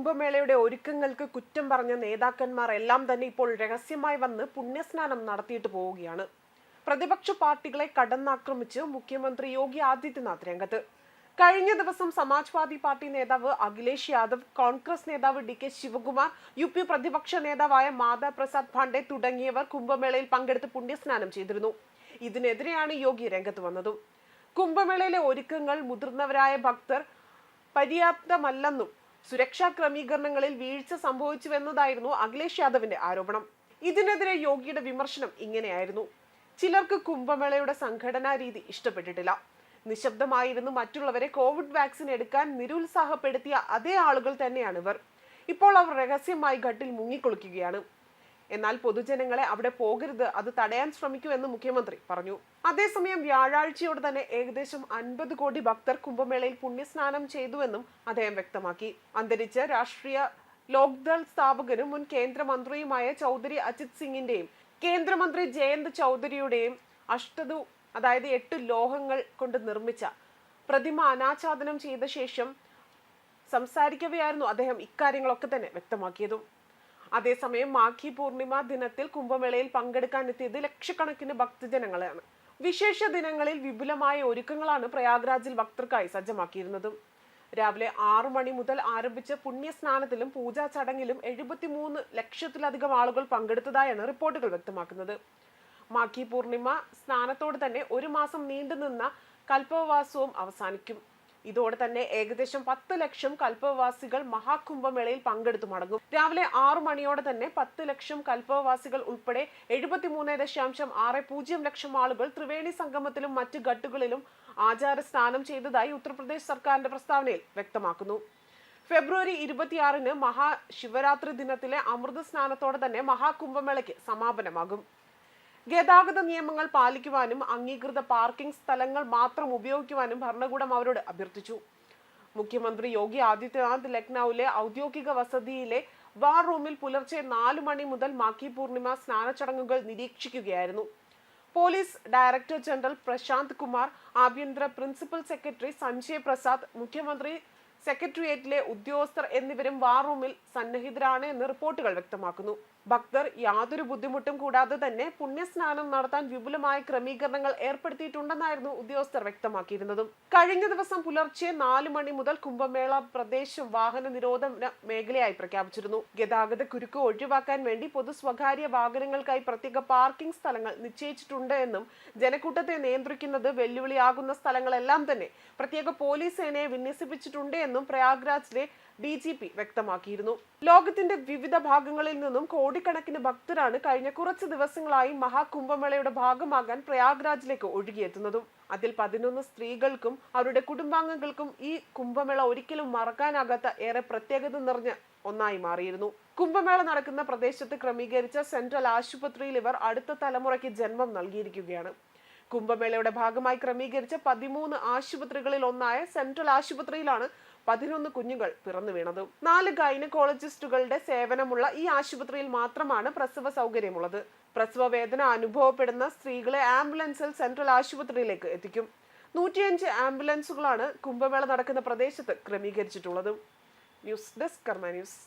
കുംഭമേളയുടെ ഒരുക്കങ്ങൾക്ക് കുറ്റം പറഞ്ഞ നേതാക്കന്മാർ എല്ലാം തന്നെ ഇപ്പോൾ രഹസ്യമായി വന്ന് പുണ്യസ്നാനം നടത്തിയിട്ട് പോവുകയാണ്. പ്രതിപക്ഷ പാർട്ടികളെ കടന്നാക്രമിച്ച് മുഖ്യമന്ത്രി യോഗി ആദിത്യനാഥ് രംഗത്ത്. കഴിഞ്ഞ ദിവസം സമാജ്വാദി പാർട്ടി നേതാവ് അഖിലേഷ് യാദവ്, കോൺഗ്രസ് നേതാവ് DK ശിവകുമാർ, UP പ്രതിപക്ഷ നേതാവായ മാധവ് പ്രസാദ് പാണ്ഡെ തുടങ്ങിയവർ കുംഭമേളയിൽ പങ്കെടുത്ത് പുണ്യസ്നാനം ചെയ്തിരുന്നു. ഇതിനെതിരെയാണ് യോഗി രംഗത്ത് വന്നതും. കുംഭമേളയിലെ ഒരുക്കങ്ങൾ മുതിർന്നവരായ ഭക്തർ പര്യാപ്തമല്ലെന്നും സുരക്ഷാ ക്രമീകരണങ്ങളിൽ വീഴ്ച സംഭവിച്ചുവെന്നതായിരുന്നു അഖിലേഷ് യാദവിന്റെ ആരോപണം. ഇതിനെതിരെ യോഗിയുടെ വിമർശനം ഇങ്ങനെയായിരുന്നു: ചിലർക്ക് കുംഭമേളയുടെ സംഘടനാ രീതി ഇഷ്ടപ്പെട്ടിട്ടില്ല. നിശബ്ദമായിരുന്നു മറ്റുള്ളവരെ കോവിഡ് വാക്സിൻ എടുക്കാൻ നിരുത്സാഹപ്പെടുത്തിയ അതേ ആളുകൾ തന്നെയാണ് ഇവർ. ഇപ്പോൾ അവർ രഹസ്യമായി ഘട്ടിൽ മുങ്ങിക്കുളിക്കുകയാണ്. എന്നാൽ പൊതുജനങ്ങളെ അവിടെ പോകരുത്, അത് തടയാൻ ശ്രമിക്കൂ എന്ന് മുഖ്യമന്ത്രി പറഞ്ഞു. അതേസമയം വ്യാഴാഴ്ചയോടെ തന്നെ ഏകദേശം 50 കോടി ഭക്തർ കുംഭമേളയിൽ പുണ്യസ്നാനം ചെയ്തുവെന്നും അദ്ദേഹം വ്യക്തമാക്കി. അന്തരിച്ച രാഷ്ട്രീയ ലോക്ദൾ സ്ഥാപകനും മുൻ കേന്ദ്രമന്ത്രിയുമായ ചൗധരി അജിത് സിംഗിന്റെയും കേന്ദ്രമന്ത്രി ജയന്ത് ചൗധരിയുടെയും 8 ലോഹങ്ങൾ കൊണ്ട് നിർമ്മിച്ച പ്രതിമ അനാച്ഛാദനം ചെയ്ത ശേഷം സംസാരിക്കവെയായിരുന്നു അദ്ദേഹം ഇക്കാര്യങ്ങളൊക്കെ തന്നെ വ്യക്തമാക്കിയതും. അതേസമയം മാഘി പൂർണിമ ദിനത്തിൽ കുംഭമേളയിൽ പങ്കെടുക്കാനെത്തിയത് ലക്ഷക്കണക്കിന് ഭക്തജനങ്ങളാണ്. വിശേഷ ദിനങ്ങളിൽ വിപുലമായ ഒരുക്കങ്ങളാണ് പ്രയാഗ്രാജിൽ ഭക്തർക്കായി സജ്ജമാക്കിയിരുന്നത്. രാവിലെ 6 മണി മുതൽ ആരംഭിച്ച പുണ്യസ്നാനത്തിലും പൂജാ ചടങ്ങിലും 73 ലക്ഷത്തിലധികം ആളുകൾ പങ്കെടുത്തതായാണ് റിപ്പോർട്ടുകൾ വ്യക്തമാക്കുന്നത്. മാഘി പൂർണിമ സ്നാനത്തോടെ തന്നെ 1 മാസം നീണ്ടുനിന്ന കൽപ്പവാസവും അവസാനിക്കും. ഇതോടെ തന്നെ ഏകദേശം 10 ലക്ഷം കൽപ്പവാസികൾ മഹാകുംഭമേളയിൽ പങ്കെടുത്തു മടങ്ങും. രാവിലെ 6 മണിയോടെ തന്നെ 10 ലക്ഷം കൽപ്പവാസികൾ ഉൾപ്പെടെ 73.60 ലക്ഷം ആളുകൾ ത്രിവേണി സംഗമത്തിലും മറ്റ് ഘട്ടുകളിലും ആചാര സ്നാനം ചെയ്തതായി ഉത്തർപ്രദേശ് സർക്കാരിന്റെ പ്രസ്താവനയിൽ വ്യക്തമാക്കുന്നു. ഫെബ്രുവരി 26-ന് മഹാശിവരാത്രി ദിനത്തിലെ അമൃത സ്നാനത്തോടെ തന്നെ മഹാകുംഭമേളയ്ക്ക് സമാപനമാകും. ഗതാഗത നിയമങ്ങൾ പാലിക്കുവാനും അംഗീകൃത പാർക്കിംഗ് സ്ഥലങ്ങൾ മാത്രം ഉപയോഗിക്കുവാനും ഭരണകൂടം അവരോട് അഭ്യർത്ഥിച്ചു. മുഖ്യമന്ത്രി യോഗി ആദിത്യനാഥ് ലക്നൌവിലെ ഔദ്യോഗിക വസതിയിലെ വാർ റൂമിൽ പുലർച്ചെ 4 മണി മുതൽ മാഘി പൂർണിമ സ്നാന ചടങ്ങുകൾ നിരീക്ഷിക്കുകയായിരുന്നു. Police director general Prashant Kumar, ആഭ്യന്തര പ്രിൻസിപ്പൽ സെക്രട്ടറി സഞ്ജയ് പ്രസാദ്, മുഖ്യമന്ത്രി സെക്രട്ടേറിയറ്റിലെ ഉദ്യോഗസ്ഥർ എന്നിവരും വാർ റൂമിൽ സന്നിഹിതരാണ് എന്ന് റിപ്പോർട്ടുകൾ വ്യക്തമാക്കുന്നു. ഭക്തർ യാതൊരു ബുദ്ധിമുട്ടും കൂടാതെ തന്നെ പുണ്യസ്നാനം നടത്താൻ വിപുലമായ ക്രമീകരണങ്ങൾ ഏർപ്പെടുത്തിയിട്ടുണ്ടെന്നായിരുന്നു ഉദ്യോഗസ്ഥർ വ്യക്തമാക്കിയിരുന്നതും. കഴിഞ്ഞ ദിവസം പുലർച്ചെ 4 മണി മുതൽ കുംഭമേള പ്രദേശം വാഹന നിരോധന മേഖലയായി പ്രഖ്യാപിച്ചിരുന്നു. ഗതാഗത കുരുക്ക് ഒഴിവാക്കാൻ വേണ്ടി പൊതു സ്വകാര്യ വാഹനങ്ങൾക്കായി പ്രത്യേക പാർക്കിംഗ് സ്ഥലങ്ങൾ നിശ്ചയിച്ചിട്ടുണ്ട് എന്നും ജനക്കൂട്ടത്തെ നിയന്ത്രിക്കുന്നത് വെല്ലുവിളിയാകുന്ന സ്ഥലങ്ങളെല്ലാം തന്നെ പ്രത്യേക പോലീസ് സേനയെ വിന്യസിപ്പിച്ചിട്ടുണ്ട് എന്നും പ്രയാഗ്രാജിലെ DGP വ്യക്തമാക്കിയിരുന്നു. ലോകത്തിന്റെ വിവിധ ഭാഗങ്ങളിൽ നിന്നും കോടിക്കണക്കിന് ഭക്തരാണ് കഴിഞ്ഞ കുറച്ച് ദിവസങ്ങളായി മഹാകുംഭമേളയുടെ ഭാഗമാകാൻ പ്രയാഗ്രാജിലേക്ക് ഒഴുകിയെത്തുന്നതും. അതിൽ 11 സ്ത്രീകൾക്കും അവരുടെ കുടുംബാംഗങ്ങൾക്കും ഈ കുംഭമേള ഒരിക്കലും മറക്കാനാകാത്ത ഏറെ പ്രത്യേകത നിറഞ്ഞ ഒന്നായി മാറിയിരുന്നു. കുംഭമേള നടക്കുന്ന പ്രദേശത്ത് ക്രമീകരിച്ച സെൻട്രൽ ആശുപത്രിയിൽ ഇവർ അടുത്ത തലമുറയ്ക്ക് ജന്മം നൽകിയിരിക്കുകയാണ്. കുംഭമേളയുടെ ഭാഗമായി ക്രമീകരിച്ച 13 ആശുപത്രികളിൽ ഒന്നായ സെൻട്രൽ ആശുപത്രിയിലാണ് 11 കുഞ്ഞുങ്ങൾ പിറന്നു വീണത്. 4 ഗൈനക്കോളജിസ്റ്റുകളുടെ സേവനമുള്ള ഈ ആശുപത്രിയിൽ മാത്രമാണ് പ്രസവ സൗകര്യമുള്ളത്. പ്രസവ വേദന അനുഭവപ്പെടുന്ന സ്ത്രീകളെ ആംബുലൻസിൽ സെൻട്രൽ ആശുപത്രിയിലേക്ക് എത്തിക്കും. 105 ആംബുലൻസുകളാണ് കുംഭമേള നടക്കുന്ന പ്രദേശത്ത് ക്രമീകരിച്ചിട്ടുള്ളത്. ന്യൂസ് ഡെസ്ക് കർമ്മ ന്യൂസ്.